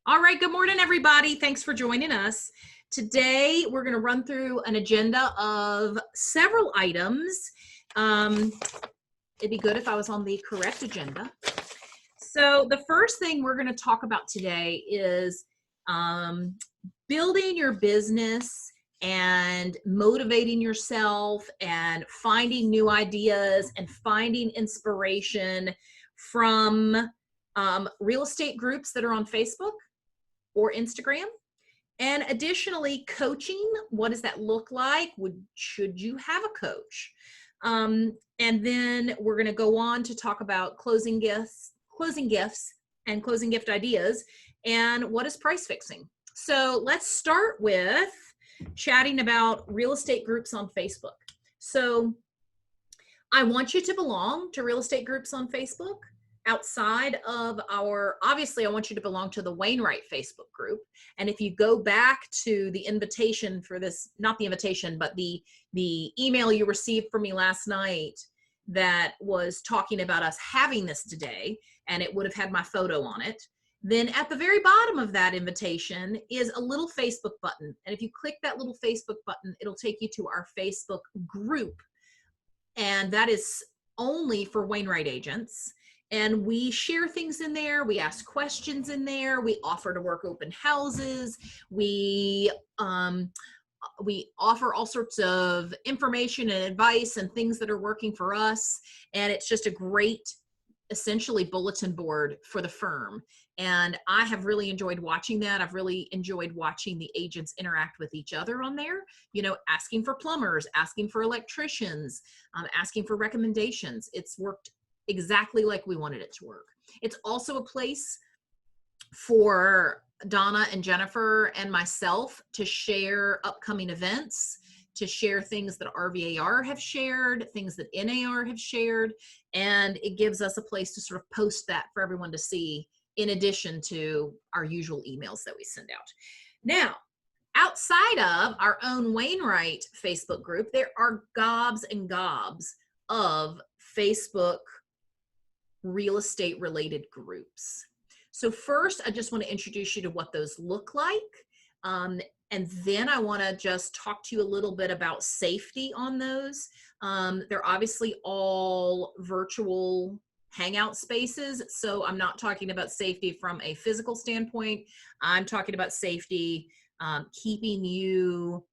All right, good morning, everybody. Thanks for joining us. Today, we're going to run through an agenda of several items. It'd be good if I was on the correct agenda. So the first thing we're going to talk about today is building your business and motivating yourself and finding new ideas and finding inspiration from real estate groups that are on Facebook or Instagram. And additionally, coaching, what does that look like? Should you have a coach? And then we're going to go on to talk about closing gifts and closing gift ideas, and what is price fixing. So let's start with chatting about real estate groups on Facebook. So I want you to belong to real estate groups on Facebook. Outside of obviously I want you to belong to the Wainwright Facebook group. And if you go back to the invitation for this, not the invitation, but the email you received from me last night that was talking about us having this today, and it would have had my photo on it, then at the very bottom of that invitation is a little Facebook button. And if you click that little Facebook button, it'll take you to our Facebook group. And that is only for Wainwright agents. And we share things in there. We ask questions in there. We offer to work open houses. We offer all sorts of information and advice and things that are working for us. And it's just a great, essentially, bulletin board for the firm. And I have really enjoyed watching that. I've really enjoyed watching the agents interact with each other on there, asking for plumbers, asking for electricians, asking for recommendations. It's worked exactly like we wanted it to work. It's also a place for Donna and Jennifer and myself to share upcoming events, to share things that RVAR have shared, things that NAR have shared, and it gives us a place to sort of post that for everyone to see, in addition to our usual emails that we send out. Now, outside of our own Wainwright Facebook group, there are gobs and gobs of Facebook real estate related groups. So first, I just want to introduce you to what those look like. And then I want to just talk to you a little bit about safety on those. They're obviously all virtual hangout spaces. So I'm not talking about safety from a physical standpoint. I'm talking about safety, keeping you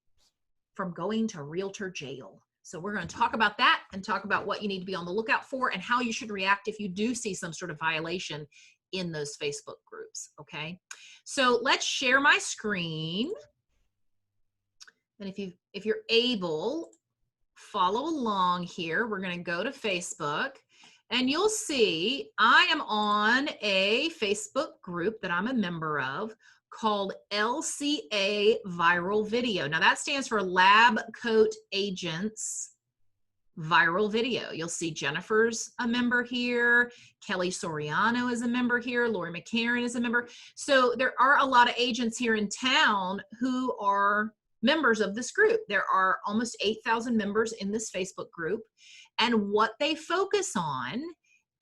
from going to realtor jail. So we're going to talk about that and talk about what you need to be on the lookout for and how you should react if you do see some sort of violation in those Facebook groups, okay? So let's share my screen. And if you're able, follow along here. We're going to go to Facebook, and you'll see I am on a Facebook group that I'm a member of called LCA Viral Video. Now that stands for Lab Coat Agents Viral Video. You'll see Jennifer's a member here. Kelly Soriano is a member here. Lori McCarran is a member. So there are a lot of agents here in town who are members of this group. There are almost 8,000 members in this Facebook group. And what they focus on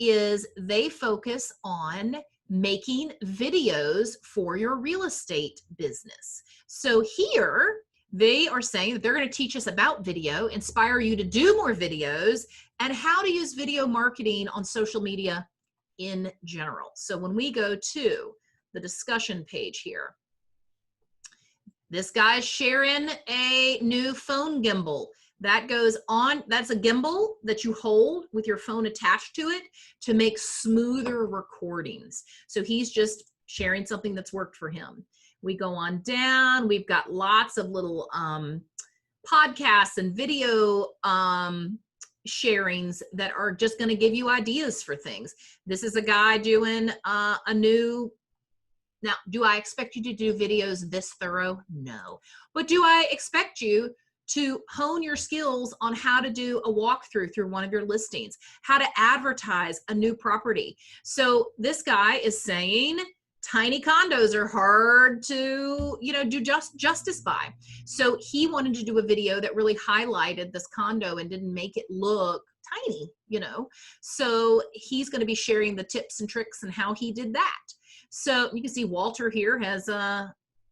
is they focus on making videos for your real estate business. So here they are saying that they're going to teach us about video, inspire you to do more videos, and how to use video marketing on social media in general. So when we go to the discussion page here, this guy's sharing a new phone gimbal. That goes on, that's a gimbal that you hold with your phone attached to it to make smoother recordings. So he's just sharing something that's worked for him. We go on down, we've got lots of little podcasts and video sharings that are just gonna give you ideas for things. This is a guy doing a new, now, do I expect you to do videos this thorough? No. But do I expect you to hone your skills on how to do a walkthrough through one of your listings, how to advertise a new property? So this guy is saying tiny condos are hard to, do justice by. So he wanted to do a video that really highlighted this condo and didn't make it look tiny, you know. So he's going to be sharing the tips and tricks and how he did that. So you can see Walter here has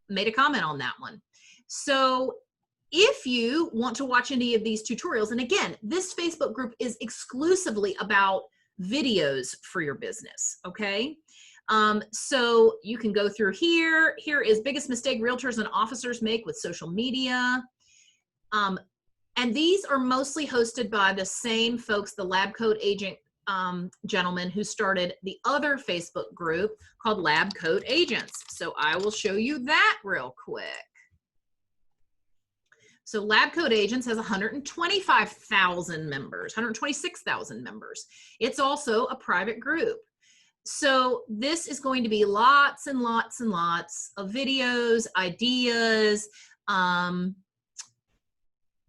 made a comment on that one. So if you want to watch any of these tutorials, and again, this Facebook group is exclusively about videos for your business, okay? So you can go through here. Here is biggest mistake realtors and officers make with social media. And these are mostly hosted by the same folks, the Lab Coat Agent gentleman who started the other Facebook group called Lab Coat Agents. So I will show you that real quick. So Lab Coat Agents has 125,000 members, 126,000 members. It's also a private group. So this is going to be lots and lots and lots of videos, ideas,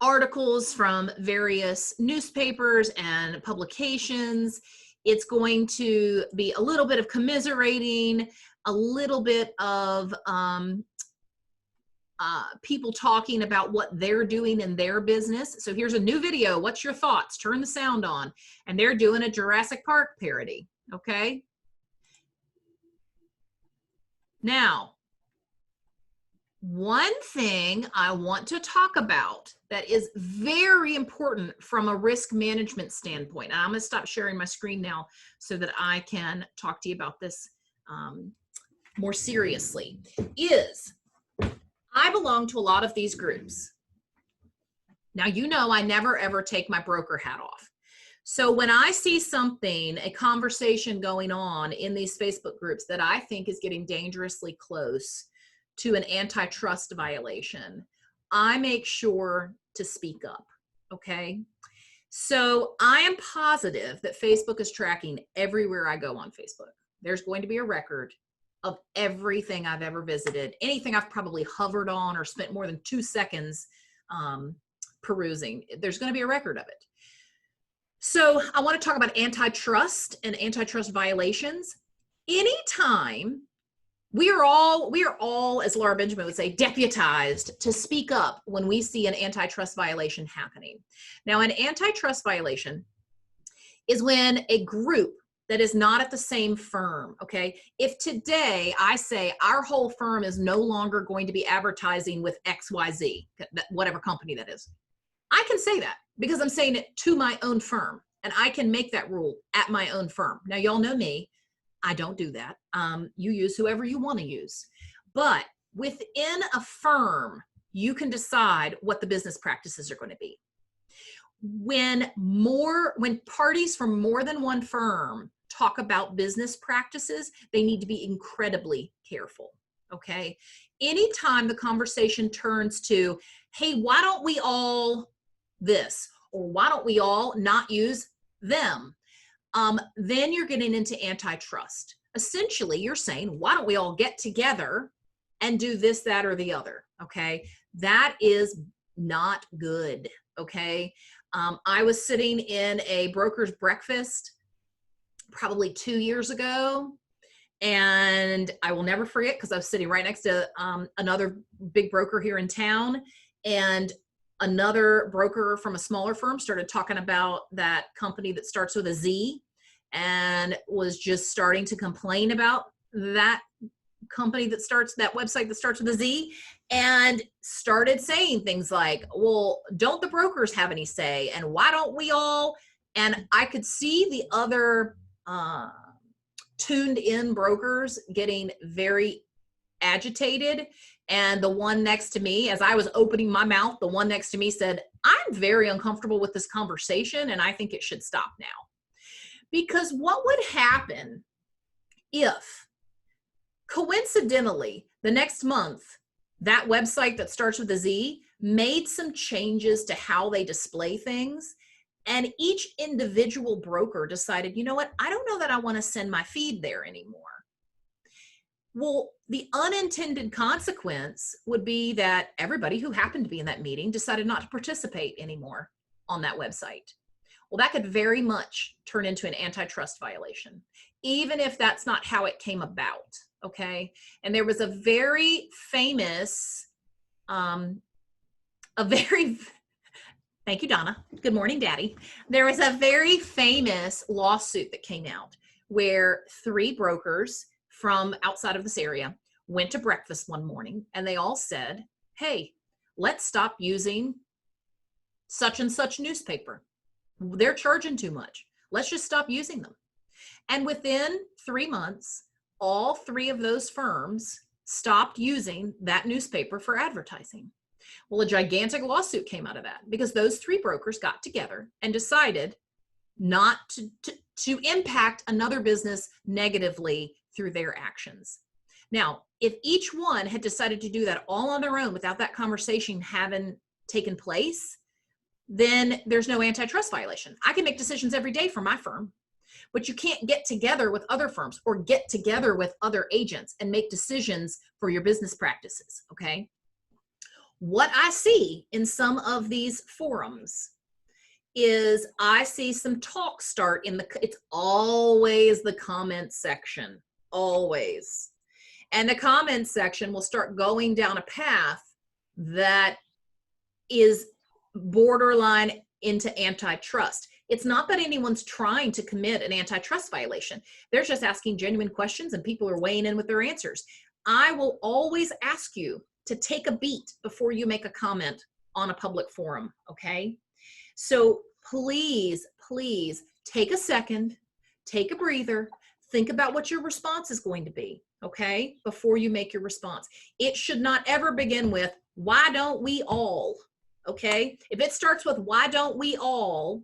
articles from various newspapers and publications. It's going to be a little bit of commiserating, a little bit of people talking about what they're doing in their business. So here's a new video. What's your thoughts? Turn the sound on. And they're doing a Jurassic Park parody, okay? Now, one thing I want to talk about that is very important from a risk management standpoint, and I'm going to stop sharing my screen now so that I can talk to you about this more seriously, is I belong to a lot of these groups. Now, you know, I never ever take my broker hat off. So when I see something, a conversation going on in these Facebook groups that I think is getting dangerously close to an antitrust violation, I make sure to speak up, okay? So I am positive that Facebook is tracking everywhere I go on Facebook. There's going to be a record of everything I've ever visited, anything I've probably hovered on or spent more than 2 seconds perusing. There's going to be a record of it. So I want to talk about antitrust and antitrust violations. Anytime we are all, as Laura Benjamin would say, deputized to speak up when we see an antitrust violation happening. Now, an antitrust violation is when a group that is not at the same firm, okay? If today I say our whole firm is no longer going to be advertising with XYZ, whatever company that is, I can say that because I'm saying it to my own firm, and I can make that rule at my own firm. Now, y'all know me. I don't do that. You use whoever you want to use. But within a firm, you can decide what the business practices are going to be. When parties from more than one firm talk about business practices, they need to be incredibly careful, okay? Anytime the conversation turns to, hey, why don't we all this, or why don't we all not use them? Then you're getting into antitrust. Essentially, you're saying, why don't we all get together and do this, that, or the other, okay? That is not good, okay? I was sitting in a broker's breakfast probably 2 years ago, and I will never forget because I was sitting right next to another big broker here in town, and another broker from a smaller firm started talking about that company that starts with a Z and was just starting to complain about that company that website that starts with a Z, and started saying things like, well, don't the brokers have any say? And why don't we all? And I could see the other tuned in brokers getting very agitated. And the one next to me, as I was opening my mouth, the one next to me said, I'm very uncomfortable with this conversation and I think it should stop now. Because what would happen if coincidentally the next month, that website that starts with a Z made some changes to how they display things, and each individual broker decided, you know what, I don't know that I want to send my feed there anymore. Well, the unintended consequence would be that everybody who happened to be in that meeting decided not to participate anymore on that website. Well, that could very much turn into an antitrust violation, even if that's not how it came about, okay? And there was a very famous, Thank you, Donna. Good morning, Daddy. There was a very famous lawsuit that came out where 3 brokers from outside of this area went to breakfast one morning and they all said, hey, let's stop using such and such newspaper. They're charging too much. Let's just stop using them. And within 3 months, all 3 of those firms stopped using that newspaper for advertising. Well, a gigantic lawsuit came out of that because those 3 brokers got together and decided not to impact another business negatively through their actions. Now, if each one had decided to do that all on their own without that conversation having taken place, then there's no antitrust violation. I can make decisions every day for my firm, but you can't get together with other firms or get together with other agents and make decisions for your business practices, okay? What I see in some of these forums is I see some talk start in it's always the comment section, always. And the comment section will start going down a path that is borderline into antitrust. It's not that anyone's trying to commit an antitrust violation. They're just asking genuine questions and people are weighing in with their answers. I will always ask you to take a beat before you make a comment on a public forum, okay? So please, please take a second, take a breather, think about what your response is going to be, okay? Before you make your response. It should not ever begin with, why don't we all, okay? If it starts with, why don't we all,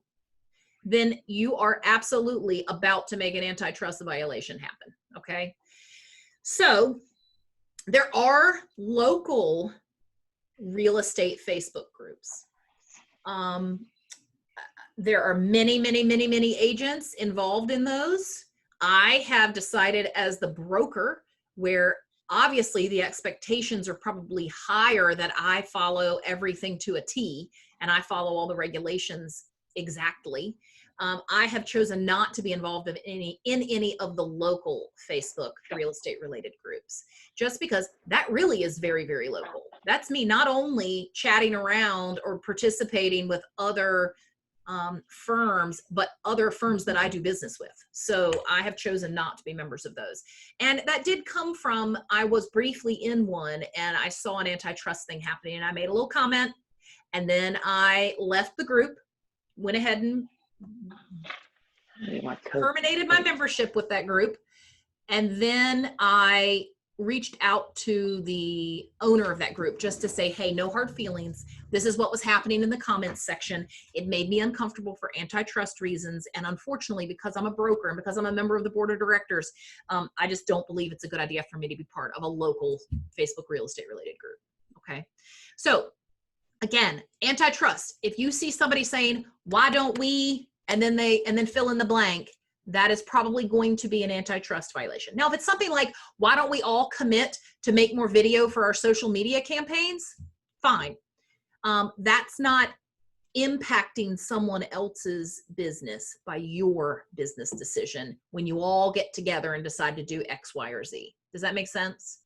then you are absolutely about to make an antitrust violation happen, okay? So there are local real estate Facebook groups. There are many, many, many, many agents involved in those. I have decided as the broker, where obviously the expectations are probably higher that I follow everything to a T and I follow all the regulations exactly. I have chosen not to be involved in any of the local Facebook real estate related groups, just because that really is very, very local. That's me not only chatting around or participating with other firms, but other firms that I do business with. So I have chosen not to be members of those. And that did come from, I was briefly in one and I saw an antitrust thing happening and I made a little comment and then I left the group, went ahead and terminated my membership with that group. And then I reached out to the owner of that group just to say, hey, no hard feelings. This is what was happening in the comments section. It made me uncomfortable for antitrust reasons. And unfortunately, because I'm a broker and because I'm a member of the board of directors, I just don't believe it's a good idea for me to be part of a local Facebook real estate related group. Okay. So again, antitrust, if you see somebody saying, why don't we, and then fill in the blank, that is probably going to be an antitrust violation. Now, if it's something like, why don't we all commit to make more video for our social media campaigns? Fine. That's not impacting someone else's business by your business decision when you all get together and decide to do X, Y, or Z. Does that make sense?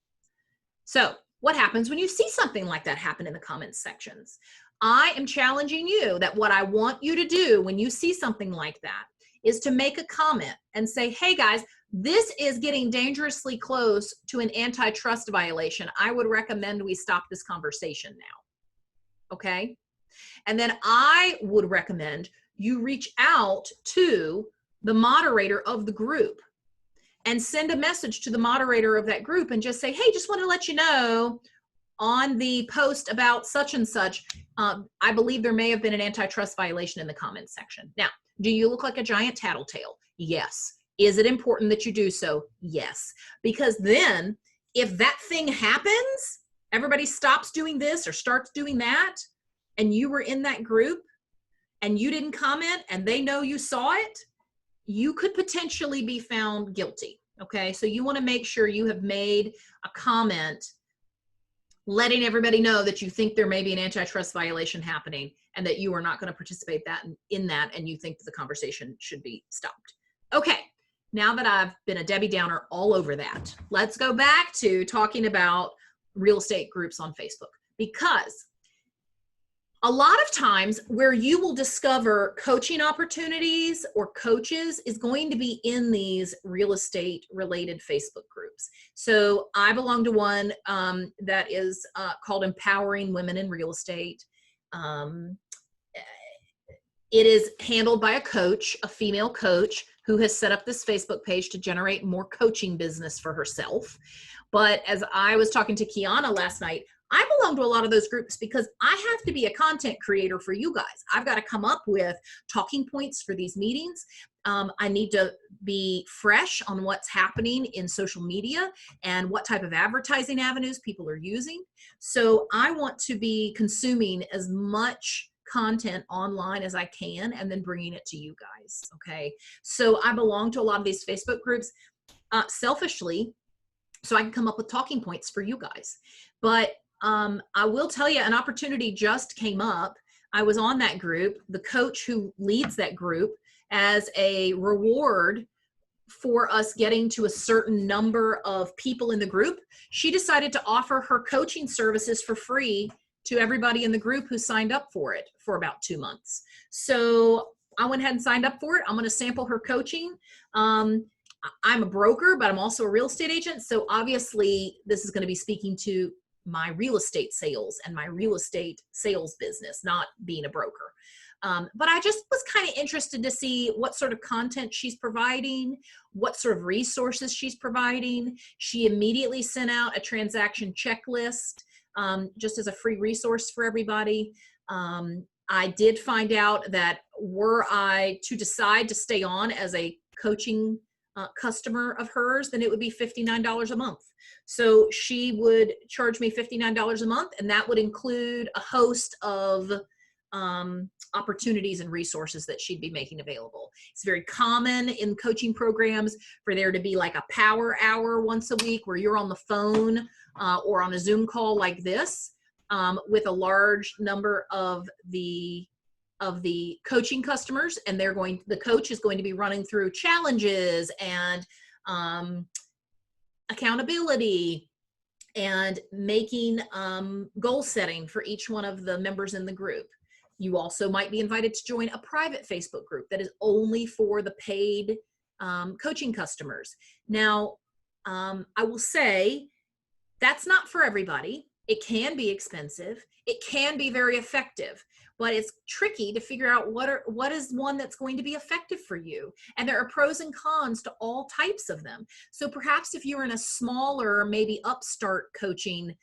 So what happens when you see something like that happen in the comments sections? I am challenging you that what I want you to do when you see something like that is to make a comment and say, hey guys, this is getting dangerously close to an antitrust violation. I would recommend we stop this conversation now. Okay? And then I would recommend you reach out to the moderator of the group and send a message to the moderator of that group and just say, hey, just want to let you know on the post about such and such, I believe there may have been an antitrust violation in the comments section. Now, do you look like a giant tattletale? Yes. Is it important that you do so? Yes. Because then if that thing happens, everybody stops doing this or starts doing that, and you were in that group and you didn't comment and they know you saw it, you could potentially be found guilty. Okay. So you want to make sure you have made a comment letting everybody know that you think there may be an antitrust violation happening and that you are not going to participate in that and you think that the conversation should be stopped. Okay, now that I've been a Debbie Downer all over that, let's go back to talking about real estate groups on Facebook, because A lot of times where you will discover coaching opportunities or coaches is going to be in these real estate related Facebook groups. So I belong to one that is called Empowering Women in Real Estate. Um, it is handled by a coach, a female coach, who has set up this Facebook page to generate more coaching business for herself. But as I was talking to Kiana last night, I belong to a lot of those groups because I have to be a content creator for you guys. I've got to come up with talking points for these meetings. I need to be fresh on what's happening in social media and what type of advertising avenues people are using. So I want to be consuming as much content online as I can and then bringing it to you guys. Okay. So I belong to a lot of these Facebook groups selfishly, so I can come up with talking points for you guys. But I will tell you, an opportunity just came up. I was on that group. The coach who leads that group, as a reward for us getting to a certain number of people in the group, she decided to offer her coaching services for free to everybody in the group who signed up for it for about 2 months. So I went ahead and signed up for it. I'm going to sample her coaching. I'm a broker, but I'm also a real estate agent. So obviously this is going to be speaking to my real estate sales and my real estate sales business, not being a broker. But I just was kind of interested to see what sort of content she's providing, what sort of resources she's providing. She immediately sent out a transaction checklist just as a free resource for everybody. I did find out that were I to decide to stay on as a coaching customer of hers, then it would be $59 a month. So she would charge me $59 a month, and that would include a host of opportunities and resources that she'd be making available. It's very common in coaching programs for there to be like a power hour once a week where you're on the phone or on a Zoom call like this with a large number of the coaching customers, and the coach is going to be running through challenges and accountability and making goal setting for each one of the members in the group. You also might be invited to join a private Facebook group that is only for the paid coaching customers. Now, I will say that's not for everybody. It can be expensive. It can be very effective, but it's tricky to figure out what is one that's going to be effective for you. And there are pros and cons to all types of them. So perhaps if you're in a smaller, maybe upstart coaching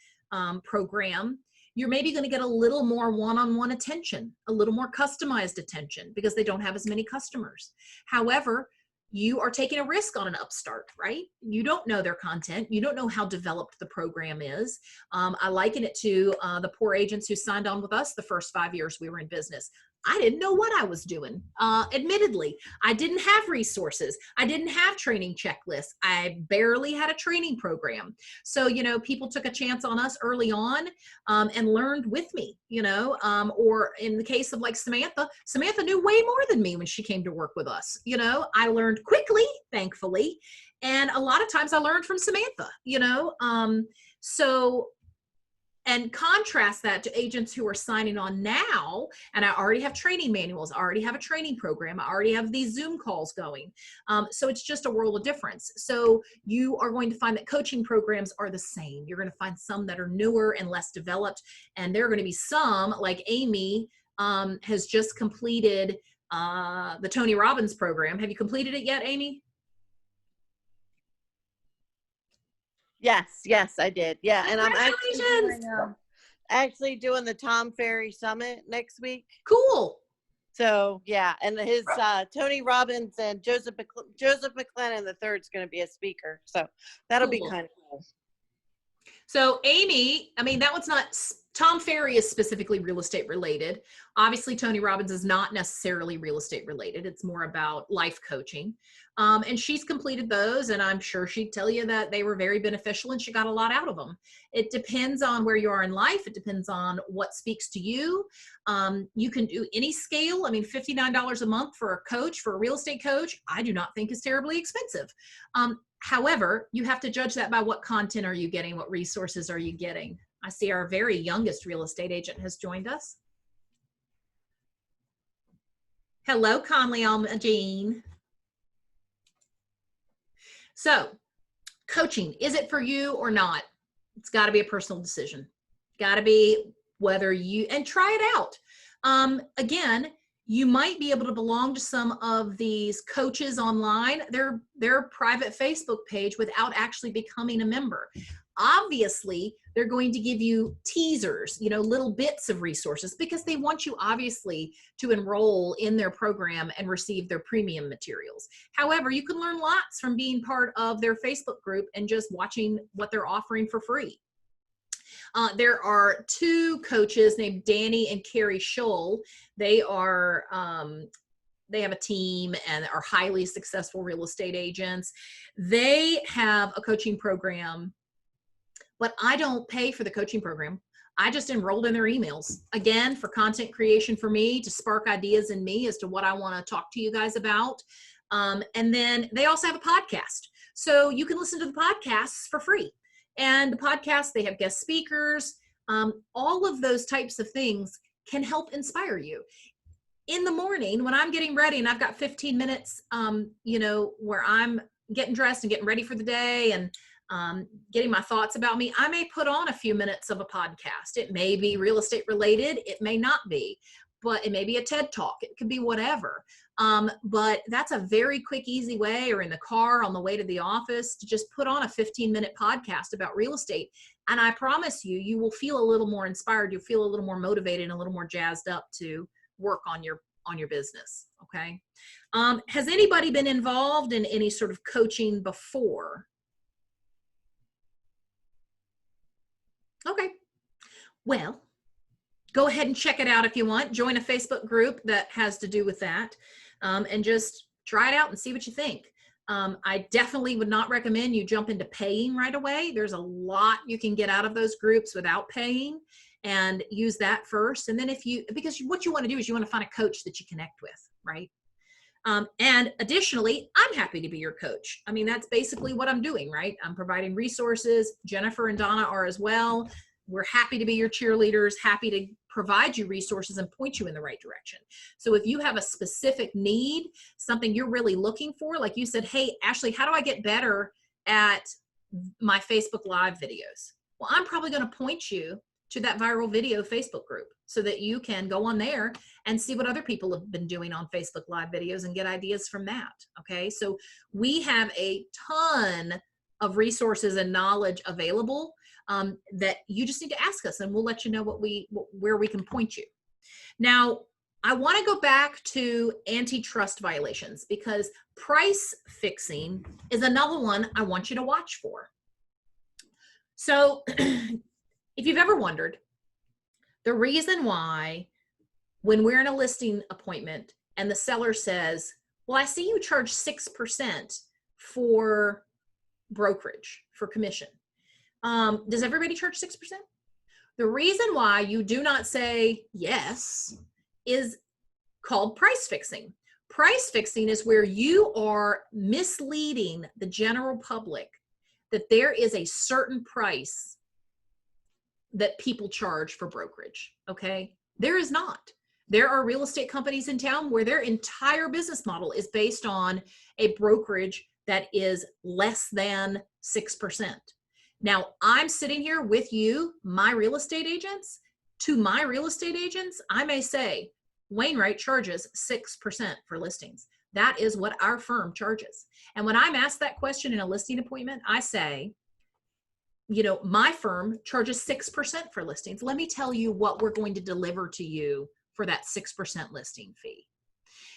program, you're maybe going to get a little more one-on-one attention, a little more customized attention because they don't have as many customers. However, you are taking a risk on an upstart, right? You don't know their content. You don't know how developed the program is. I liken it to the poor agents who signed on with us the first 5 years we were in business. I didn't know what I was doing. Admittedly, I didn't have resources. I didn't have training checklists. I barely had a training program. So, people took a chance on us early on and learned with me, or in the case of like Samantha knew way more than me when she came to work with us. I learned quickly, thankfully. And a lot of times I learned from Samantha, and contrast that to agents who are signing on now, and I already have training manuals, I already have a training program, I already have these Zoom calls going. So it's just a world of difference. So you are going to find that coaching programs are the same. You're going to find some that are newer and less developed, and there are going to be some, like Amy has just completed the Tony Robbins program. Have you completed it yet, Amy? Yes, I did. Yeah, and I'm actually doing the Tom Ferry Summit next week. Cool. So yeah, and his Tony Robbins and Joseph McClellan III is going to be a speaker. So that'll be kind of cool. So Amy, that one's not, Tom Ferry is specifically real estate related. Obviously, Tony Robbins is not necessarily real estate related. It's more about life coaching. And she's completed those, and I'm sure she'd tell you that they were very beneficial and she got a lot out of them. It depends on where you are in life. It depends on what speaks to you. You can do any scale. $59 a month for a coach, for a real estate coach, I do not think is terribly expensive. However, you have to judge that by what content are you getting, what resources are you getting. I see our very youngest real estate agent has joined us. Hello, Conley Alma Jean. So, coaching, is it for you or not? It's got to be a personal decision. Got to be whether you, and try it out. Again, you might be able to belong to some of these coaches online, their private Facebook page without actually becoming a member. Obviously, they're going to give you teasers, little bits of resources because they want you obviously to enroll in their program and receive their premium materials. However, you can learn lots from being part of their Facebook group and just watching what they're offering for free. There are two coaches named Danny and Carrie Scholl. They are they have a team and are highly successful real estate agents. They have a coaching program, but I don't pay for the coaching program. I just enrolled in their emails, again, for content creation for me, to spark ideas in me as to what I want to talk to you guys about. And then they also have a podcast. So you can listen to the podcasts for free. And the podcast, they have guest speakers. All of those types of things can help inspire you. In the morning, when I'm getting ready and I've got 15 minutes, where I'm getting dressed and getting ready for the day and getting my thoughts about me, I may put on a few minutes of a podcast. It may be real estate related. It may not be, but it may be a TED Talk. It could be whatever. But that's a very quick, easy way, or in the car on the way to the office, to just put on a 15-minute podcast about real estate. And I promise you, you will feel a little more inspired. You'll feel a little more motivated and a little more jazzed up to work on your business. Okay. Has anybody been involved in any sort of coaching before? Okay. Well, go ahead and check it out if you want. Join a Facebook group that has to do with that, and just try it out and see what you think. I definitely would not recommend you jump into paying right away. There's a lot you can get out of those groups without paying, and use that first. And then because what you want to do is you want to find a coach that you connect with, right? And additionally, I'm happy to be your coach. I mean, that's basically what I'm doing, right? I'm providing resources. Jennifer and Donna are as well. We're happy to be your cheerleaders, happy to provide you resources and point you in the right direction. So if you have a specific need, something you're really looking for, like you said, hey, Ashley, how do I get better at my Facebook Live videos? Well, I'm probably going to point you to that viral video Facebook group so that you can go on there and see what other people have been doing on Facebook Live videos and get ideas from that. Okay. So we have a ton of resources and knowledge available, that you just need to ask us, and we'll let you know where we can point you. Now, I want to go back to antitrust violations, because price fixing is another one I want you to watch for. So if you've ever wondered, the reason why when we're in a listing appointment and the seller says, well, I see you charge 6% for brokerage, for commission. Does everybody charge 6%? The reason why you do not say yes is called price fixing. Price fixing is where you are misleading the general public that there is a certain price that people charge for brokerage. Okay. There is not. There are real estate companies in town where their entire business model is based on a brokerage that is less than 6%. Now, I'm sitting here with you, my real estate agents. To my real estate agents, I may say, Wainwright charges 6% for listings. That is what our firm charges. And when I'm asked that question in a listing appointment, I say, my firm charges 6% for listings. Let me tell you what we're going to deliver to you for that 6% listing fee.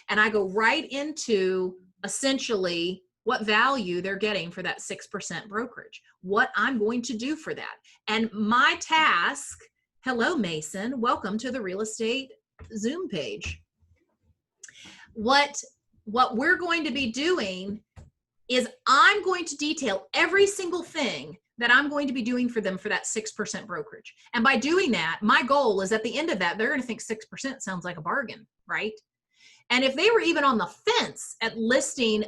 And I go right into essentially what value they're getting for that 6% brokerage, what I'm going to do for that. And my task, hello, Mason, welcome to the real estate Zoom page. What we're going to be doing is I'm going to detail every single thing that I'm going to be doing for them for that 6% brokerage. And by doing that, my goal is at the end of that, they're going to think 6% sounds like a bargain, right? And if they were even on the fence at listing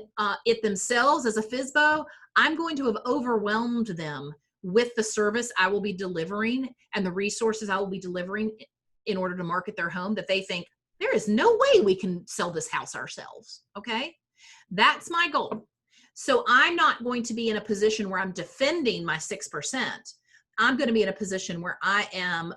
it themselves as a FSBO, I'm going to have overwhelmed them with the service I will be delivering and the resources I will be delivering in order to market their home, that they think There is no way we can sell this house ourselves. Okay. That's my goal. So I'm not going to be in a position where I'm defending my 6%. I'm going to be in a position where I am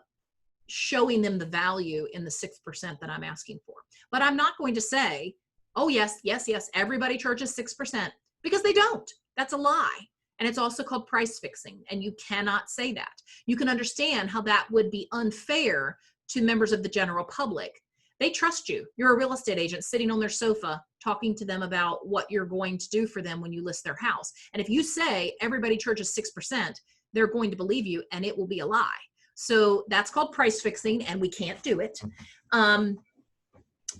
showing them the value in the 6% that I'm asking for. But I'm not going to say, oh, yes, yes, yes, everybody charges 6%, because they don't. That's a lie. And it's also called price fixing. And you cannot say that. You can understand how that would be unfair to members of the general public. They trust you. You're a real estate agent sitting on their sofa talking to them about what you're going to do for them when you list their house. And if you say everybody charges 6%, they're going to believe you, and it will be a lie. So that's called price fixing, and we can't do it.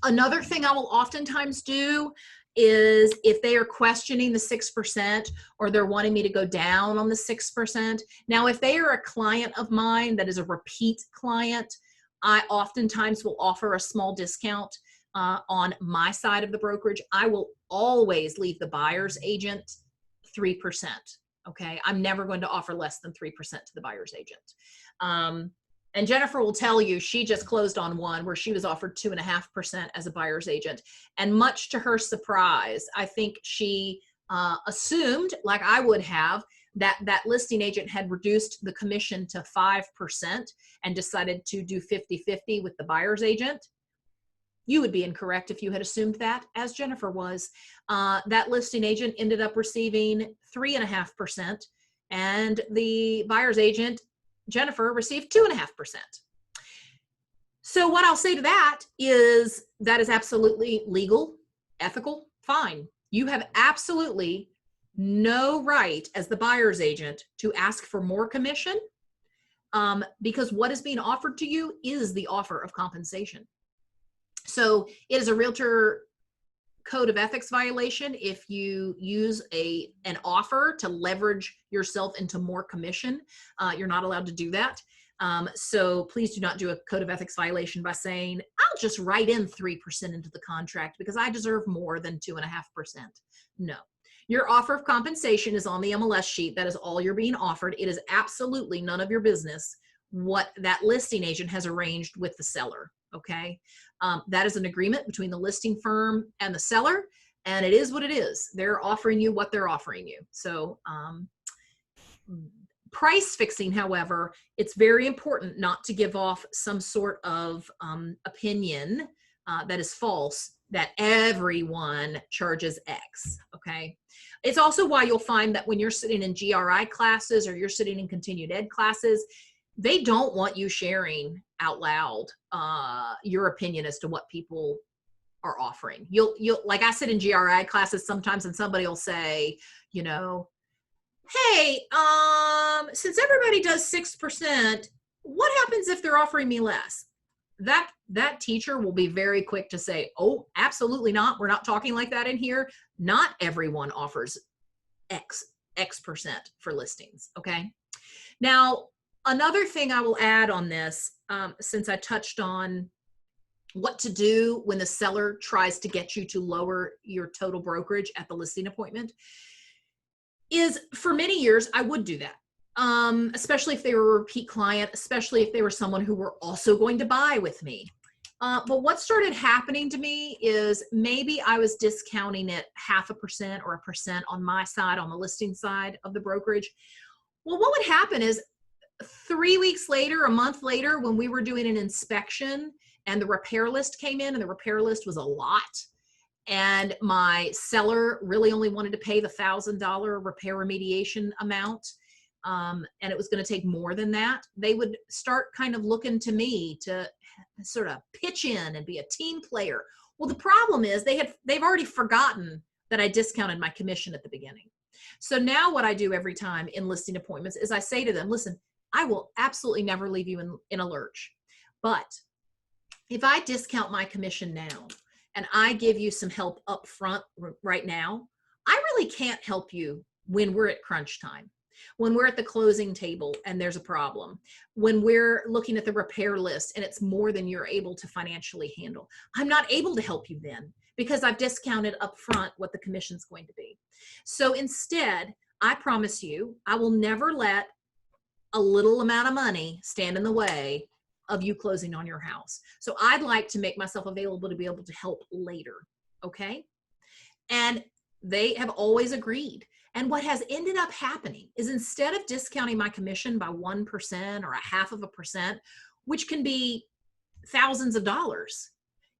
Another thing I will oftentimes do is if they are questioning the 6% or they're wanting me to go down on the 6%. Now, if they are a client of mine that is a repeat client, I oftentimes will offer a small discount on my side of the brokerage. I will always leave the buyer's agent 3%. Okay. I'm never going to offer less than 3% to the buyer's agent. And Jennifer will tell you, she just closed on one where she was offered 2.5% as a buyer's agent. And much to her surprise, I think she assumed, like I would have, that listing agent had reduced the commission to 5% and decided to do 50-50 with the buyer's agent. You would be incorrect if you had assumed that, as Jennifer was. That listing agent ended up receiving 3.5%, and the buyer's agent, Jennifer, received 2.5%. So what I'll say to that is absolutely legal, ethical, fine. You have absolutely no right as the buyer's agent to ask for more commission because what is being offered to you is the offer of compensation. So it is a realtor code of ethics violation if you use an offer to leverage yourself into more commission. You're not allowed to do that. So please do not do a code of ethics violation by saying, I'll just write in 3% into the contract because I deserve more than 2.5%. No. Your offer of compensation is on the MLS sheet. That is all you're being offered. It is absolutely none of your business what that listing agent has arranged with the seller. Okay. That is an agreement between the listing firm and the seller, and it is what it is. They're offering you what they're offering you. So price fixing, however, it's very important not to give off some sort of opinion that is false, that everyone charges X, okay? It's also why you'll find that when you're sitting in GRI classes or you're sitting in continued ed classes, they don't want you sharing out loud your opinion as to what people are offering. You'll like I sit in GRI classes sometimes and somebody will say, you know, hey, since everybody does 6%, what happens if they're offering me less? That teacher will be very quick to say, oh, absolutely not. We're not talking like that in here. Not everyone offers X% for listings. Okay. Now, another thing I will add on this, since I touched on what to do when the seller tries to get you to lower your total brokerage at the listing appointment, is for many years, I would do that. Especially if they were a repeat client, especially if they were someone who were also going to buy with me. But what started happening to me is maybe I was discounting it 0.5% or 1% on my side, on the listing side of the brokerage. Well, what would happen is 3 weeks later, a month later, when we were doing an inspection and the repair list came in, and the repair list was a lot, and my seller really only wanted to pay the $1,000 repair remediation amount, and it was going to take more than that, they would start kind of looking to me to sort of pitch in and be a team player. Well, the problem is they've already forgotten that I discounted my commission at the beginning. So now what I do every time in listing appointments is I say to them, listen, I will absolutely never leave you in a lurch. But if I discount my commission now and I give you some help up front right now, I really can't help you when we're at crunch time, when we're at the closing table and there's a problem, when we're looking at the repair list and it's more than you're able to financially handle. I'm not able to help you then because I've discounted up front what the commission's going to be. So instead, I promise you, I will never let a little amount of money stand in the way of you closing on your house. So I'd like to make myself available to be able to help later. Okay. And they have always agreed. And what has ended up happening is instead of discounting my commission by 1% or a half of a percent, which can be thousands of dollars,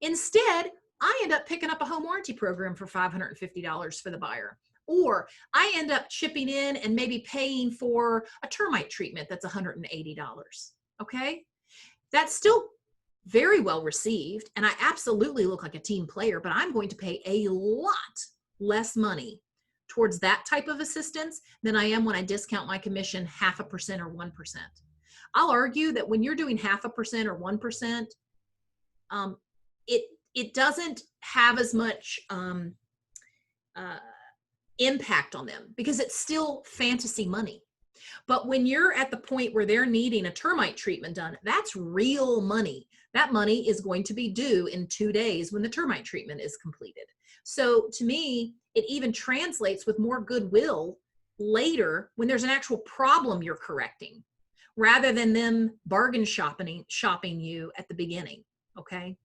instead, I end up picking up a home warranty program for $550 for the buyer. Or I end up chipping in and maybe paying for a termite treatment that's $180. Okay. That's still very well received. And I absolutely look like a team player, but I'm going to pay a lot less money towards that type of assistance than I am when I discount my commission 0.5% or 1%. I'll argue that when you're doing 0.5% or 1%, it doesn't have as much impact on them because it's still fantasy money. But when you're at the point where they're needing a termite treatment done, that's real money. That money is going to be due in 2 days when the termite treatment is completed. So to me, it even translates with more goodwill later when there's an actual problem you're correcting, rather than them bargain shopping you at the beginning. Okay.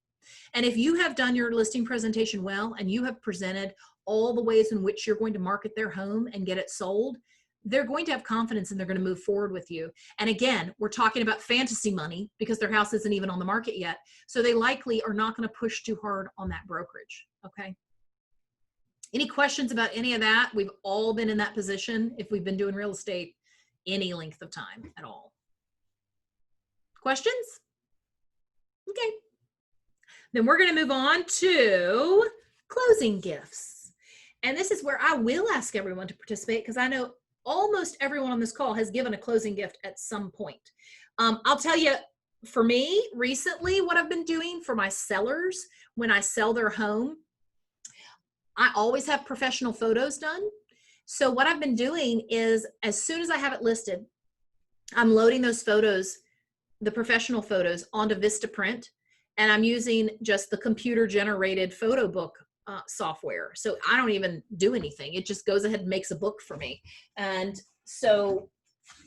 And if you have done your listing presentation well, and you have presented all the ways in which you're going to market their home and get it sold, they're going to have confidence and they're going to move forward with you. And again, we're talking about fantasy money because their house isn't even on the market yet. So they likely are not going to push too hard on that brokerage. Okay. Any questions about any of that? We've all been in that position if we've been doing real estate any length of time at all. Questions? Okay. Then we're going to move on to closing gifts. And this is where I will ask everyone to participate because I know almost everyone on this call has given a closing gift at some point. I'll tell you, for me, recently, what I've been doing for my sellers when I sell their home, I always have professional photos done. So what I've been doing is as soon as I have it listed, I'm loading those photos, the professional photos, onto Vistaprint, and I'm using just the computer generated photo book software. So I don't even do anything. It just goes ahead and makes a book for me. And so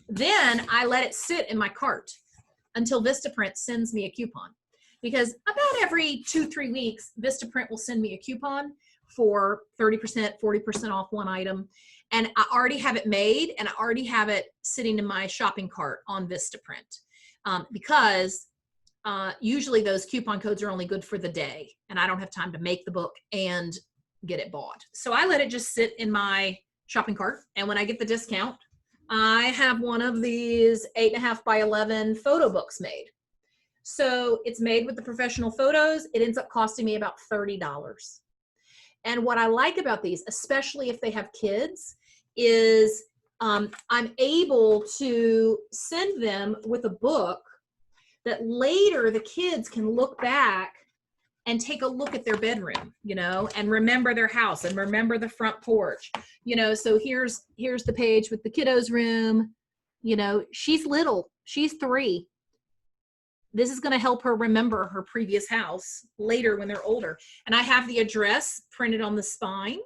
then I let it sit in my cart until Vistaprint sends me a coupon, because about every 2-3 weeks, Vistaprint will send me a coupon for 30%, 40% off one item. And I already have it made and I already have it sitting in my shopping cart on Vistaprint because usually those coupon codes are only good for the day and I don't have time to make the book and get it bought. So I let it just sit in my shopping cart. And when I get the discount, I have one of these 8.5 by 11 photo books made. So it's made with the professional photos. It ends up costing me about $30. And what I like about these, especially if they have kids, is I'm able to send them with a book that later the kids can look back and take a look at their bedroom, you know, and remember their house and remember the front porch, you know. So here's the page with the kiddos' room. You know, she's little, she's 3. This is going to help her remember her previous house later when they're older. And I have the address printed on the spine.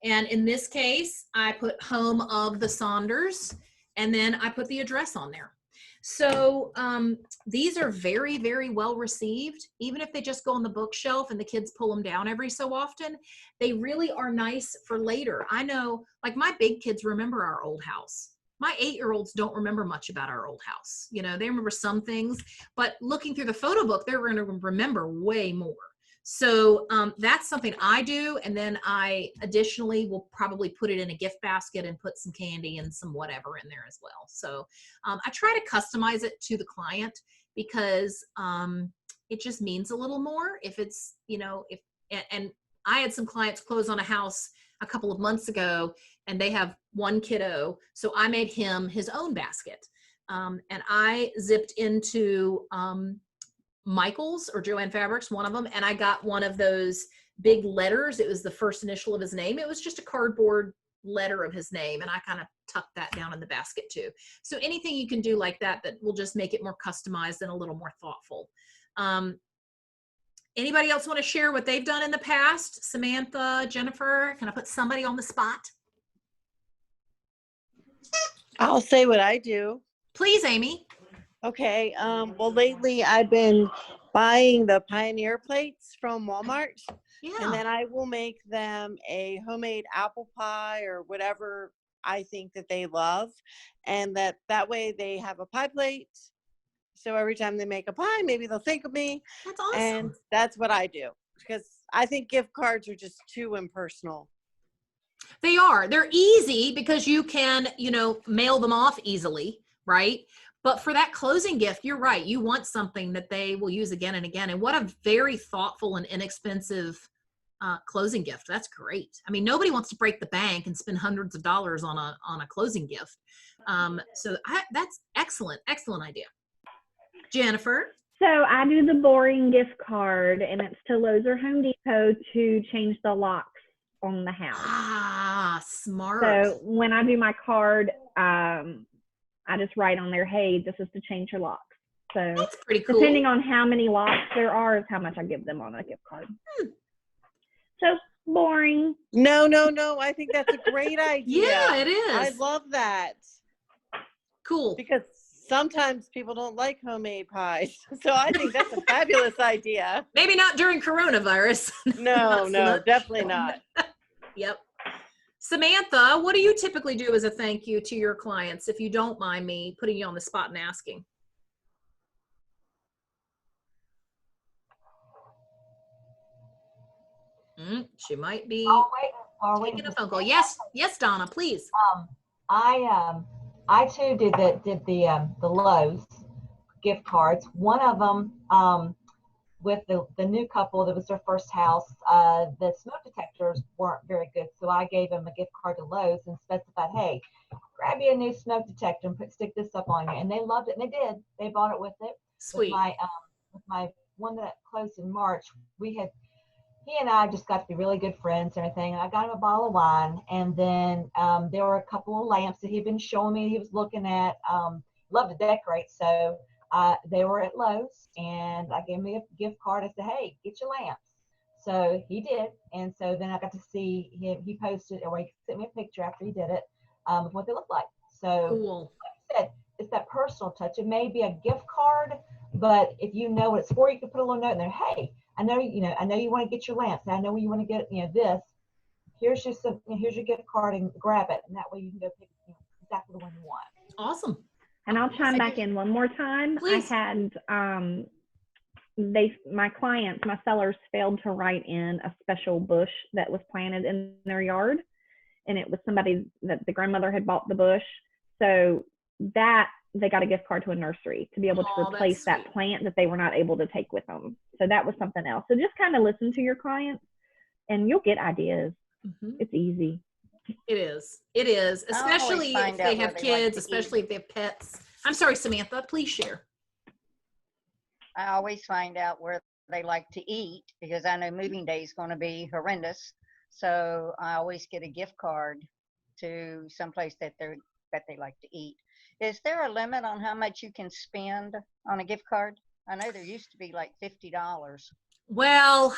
And in this case, I put home of the Saunders, and then I put the address on there. So these are very, very well received. Even if they just go on the bookshelf and the kids pull them down every so often, they really are nice for later. I know, like, my big kids remember our old house. My 8-year-olds don't remember much about our old house. You know, they remember some things, but looking through the photo book, they're going to remember way more. So that's something I do. And then I additionally will probably put it in a gift basket and put some candy and some whatever in there as well. So I try to customize it to the client because it just means a little more if it's, you know, and I had some clients close on a house a couple of months ago, and they have 1 kiddo. So I made him his own basket. And I zipped into Michael's or Joann Fabrics, one of them, and I got one of those big letters. It was the first initial of his name. It was just a cardboard letter of his name, and I kind of tucked that down in the basket too. So anything you can do like that will just make it more customized and a little more thoughtful. Anybody else want to share what they've done in the past? Samantha, Jennifer, can I put somebody on the spot? I'll say what I do. Please, Amy. Okay. Well, lately I've been buying the Pioneer plates from Walmart, and Yeah. then I will make them a homemade apple pie or whatever I think that they love, and that way they have a pie plate. So every time they make a pie, maybe they'll think of me, That's and awesome. that's what I do because I think gift cards are just too impersonal. They are. They're easy because you can, mail them off easily, right? But for that closing gift, you're right. You want something that they will use again and again. And what a very thoughtful and inexpensive closing gift. That's great. I mean, nobody wants to break the bank and spend hundreds of dollars on a closing gift. That's excellent, excellent idea. Jennifer. So I do the boring gift card, and it's to Lowe's or Home Depot to change the locks on the house. Ah, smart. So when I do my card, I just write on there, hey, this is to change your locks. So that's pretty cool. Depending on how many locks there are is how much I give them on a gift card. So boring. No. I think that's a great idea. Yeah, it is. I love that. Cool. Because sometimes people don't like homemade pies. So I think that's a fabulous idea. Maybe not during coronavirus. No, definitely not. Yep. Samantha, what do you typically do as a thank you to your clients, if you don't mind me putting you on the spot and asking? She might be taking a phone call. Yes, Donna, please. I too did the Lowe's gift cards. One of them with the new couple, that was their first house. The smoke detectors weren't very good, so I gave them a gift card to Lowe's and specified, hey, grab you a new smoke detector and stick this up on you. And they loved it, and they did. They bought it with it. Sweet. With my one that closed in March, he and I just got to be really good friends and everything. And I got him a bottle of wine, and then there were a couple of lamps that he'd been showing me. He was looking at, loved to decorate, so they were at Lowe's, and I gave him a gift card. I said, hey, get your lamps. So he did, and so then I got to see him. He posted, or he sent me a picture after he did it of what they look like. So cool. Like I said, it's that personal touch. It may be a gift card, but if you know what it's for, you can put a little note in there. Hey, I know you want to get your lamps. I know you want to get, this. Here's your gift card, and grab it. And that way you can go pick exactly the one you want. Awesome. And I'll chime back in one more time. Please. I had my sellers failed to write in a special bush that was planted in their yard, and it was somebody that the grandmother had bought the bush. So that they got a gift card to a nursery to be able to replace that plant that they were not able to take with them. So that was something else. So just kind of listen to your clients, and you'll get ideas. It's easy. It is. It is, especially if they have kids, especially if they have pets. I'm sorry, Samantha, please share. I always find out where they like to eat, because I know moving day is going to be horrendous. So I always get a gift card to someplace that they like to eat. Is there a limit on how much you can spend on a gift card? I know there used to be like $50. Well,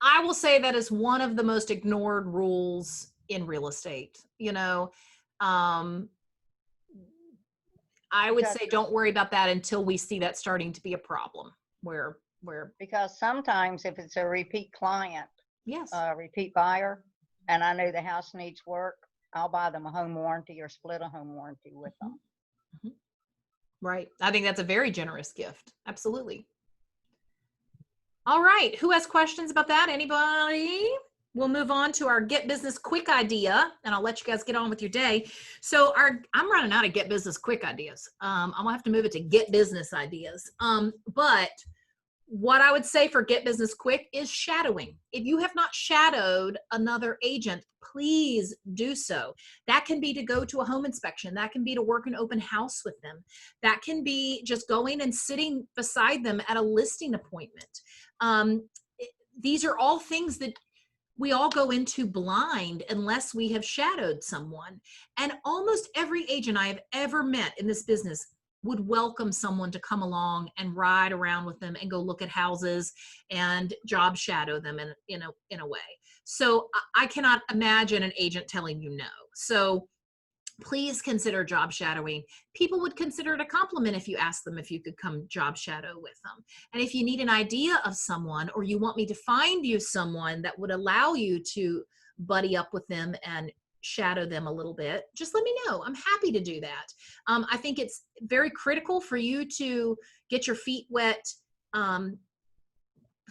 I will say that is one of the most ignored rules in real estate. I would say don't worry about that until we see that starting to be a problem where because sometimes if it's a repeat client, yes, repeat buyer, and I know the house needs work, I'll buy them a home warranty or split a home warranty with them. Right. I think that's a very generous gift. Absolutely. All right. Who has questions about that? Anybody? We'll move on to our Get Business Quick idea, and I'll let you guys get on with your day. So I'm running out of Get Business Quick ideas. I'm gonna have to move it to Get Business Ideas. But what I would say for Get Business Quick is shadowing. If you have not shadowed another agent, please do so. That can be to go to a home inspection. That can be to work an open house with them. That can be just going and sitting beside them at a listing appointment. These are all things that we all go into blind unless we have shadowed someone. And almost every agent I have ever met in this business would welcome someone to come along and ride around with them and go look at houses and job shadow them in a way. So I cannot imagine an agent telling you no. So please consider job shadowing. People would consider it a compliment if you asked them if you could come job shadow with them. And if you need an idea of someone, or you want me to find you someone that would allow you to buddy up with them and shadow them a little bit, just let me know. I'm happy to do that. I think it's very critical for you to get your feet wet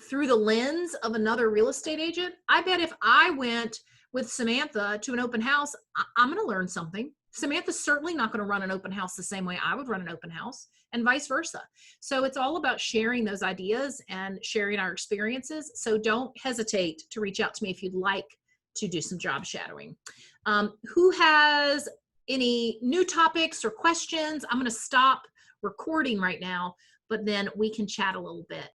through the lens of another real estate agent. I bet if I went with Samantha to an open house, I'm going to learn something. Samantha's certainly not going to run an open house the same way I would run an open house, and vice versa. So it's all about sharing those ideas and sharing our experiences. So don't hesitate to reach out to me if you'd like to do some job shadowing. Who has any new topics or questions? I'm going to stop recording right now, but then we can chat a little bit.